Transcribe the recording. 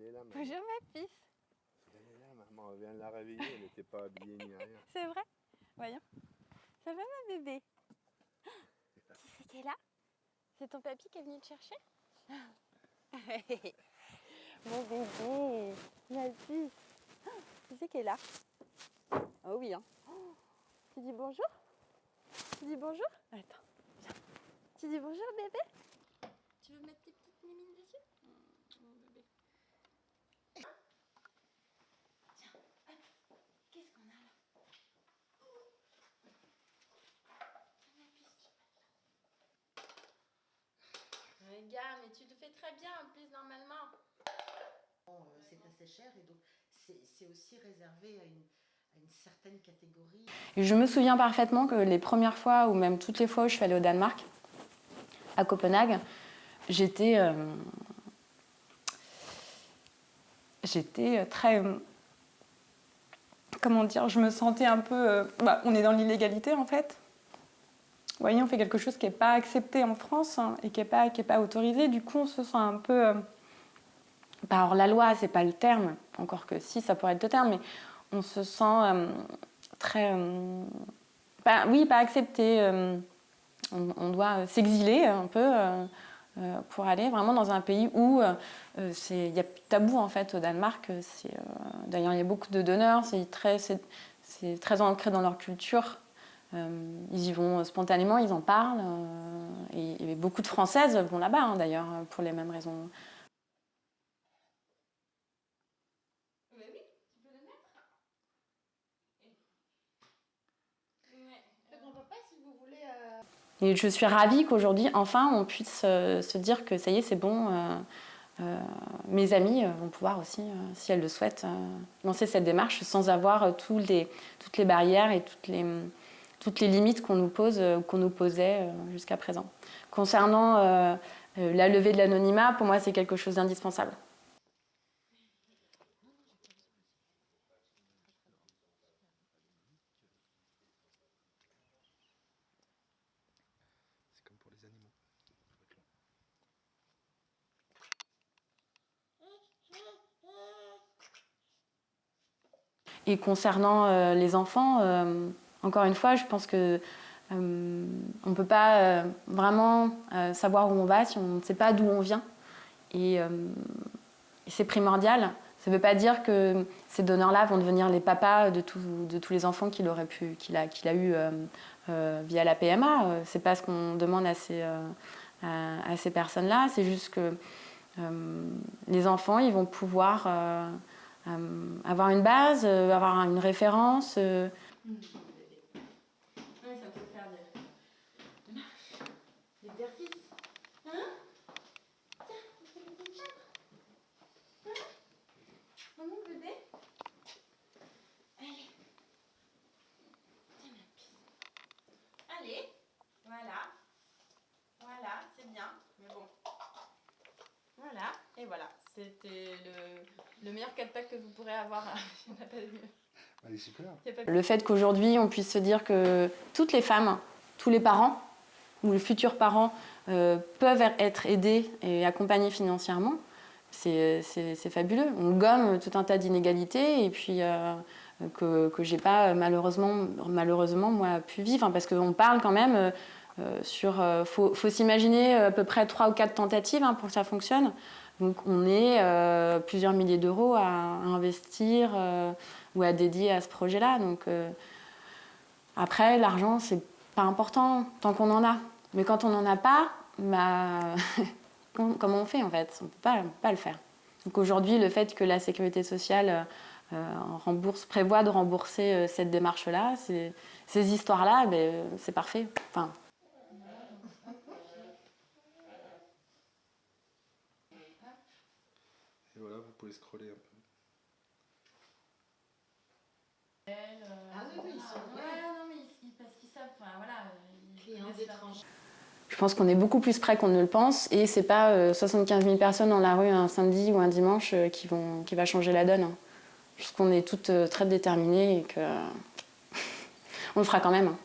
est là, maman. Bonjour ma puce. Elle est là, maman. On vient de la réveiller. Elle n'était pas habillée ni rien. C'est vrai? Voyons. Ça va ma bébé? Qui c'est qui est là? C'est ton papy qui est venu te chercher? Mon bébé, ma puce. Qui c'est qui est là? Oh oui, hein. Tu dis bonjour? Tu dis bonjour? Attends, viens. Tu dis bonjour bébé? Tu veux mettre tes petites mimines dessus? Mon bébé. Tiens, hop. Qu'est-ce qu'on a là? Regarde, mais tu te fais très bien en plus normalement. C'est assez cher et donc c'est aussi réservé à une certaine catégorie. Je me souviens parfaitement que les premières fois, ou même toutes les fois où je suis allée au Danemark, à Copenhague, j'étais très... comment dire, je me sentais un peu... on est dans l'illégalité en fait. Vous voyez, on fait quelque chose qui n'est pas accepté en France et qui n'est pas autorisé. Du coup, on se sent un peu... alors la loi, c'est pas le terme, encore que si, ça pourrait être le terme, mais on se sent très... pas accepté. On doit s'exiler un peu pour aller vraiment dans un pays où il y a plus de tabou en fait au Danemark. D'ailleurs, il y a beaucoup de donneurs, c'est très ancré dans leur culture. Ils y vont spontanément, ils en parlent. Et beaucoup de Françaises vont là-bas d'ailleurs pour les mêmes raisons. Oui, tu peux le mettre. Mon papa, si vous voulez. Et je suis ravie qu'aujourd'hui, enfin, on puisse se dire que ça y est, c'est bon. Mes amies vont pouvoir aussi, si elles le souhaitent, lancer cette démarche sans avoir toutes les barrières et toutes les limites qu'on nous pose, qu'on nous posait jusqu'à présent. Concernant la levée de l'anonymat, pour moi, c'est quelque chose d'indispensable. C'est comme pour les animaux. Et concernant les enfants, encore une fois, je pense que on ne peut pas vraiment savoir où on va si on ne sait pas d'où on vient. Et c'est primordial. Ça ne veut pas dire que ces donneurs-là vont devenir les papas de tous les enfants qu'il a eu via la PMA. Ce n'est pas ce qu'on demande à ces personnes-là. C'est juste que les enfants, ils vont pouvoir avoir une base, avoir une référence. Oui, ça peut faire des marches, des exercices. Hein? Tiens, on fait une petite chambre. Hein? Maman, bébé? Allez. Tiens, ma puce. Allez. Voilà. Voilà, c'est bien. Mais bon. Voilà. Et voilà. C'était le meilleur 4-pack que vous pourrez avoir. Il n'y en a pas de mieux. Elle est super. Le fait qu'aujourd'hui, on puisse se dire que toutes les femmes, tous les parents, ou les futurs parents, peuvent être aidés et accompagnés financièrement, c'est fabuleux. On gomme tout un tas d'inégalités et puis que j'ai pas malheureusement moi pu vivre, parce qu'on parle quand même faut s'imaginer à peu près 3 ou 4 tentatives pour que ça fonctionne. Donc on est plusieurs milliers d'euros à investir ou à dédier à ce projet-là. Donc après, l'argent, c'est pas important tant qu'on en a. Mais quand on n'en a pas, comment on fait en fait? On ne peut pas le faire. Donc aujourd'hui, le fait que la sécurité sociale prévoit de rembourser cette démarche-là, ces histoires-là, c'est parfait. Enfin, Et voilà, vous pouvez scroller un peu. Ah oui, ils sont Non, mais parce qu'ils savent, enfin voilà. clients d'étrangers. je pense qu'on est beaucoup plus près qu'on ne le pense et c'est pas 75 000 personnes dans la rue un samedi ou un dimanche qui va changer la donne. Je pense qu'on est toutes très déterminées et que on le fera quand même.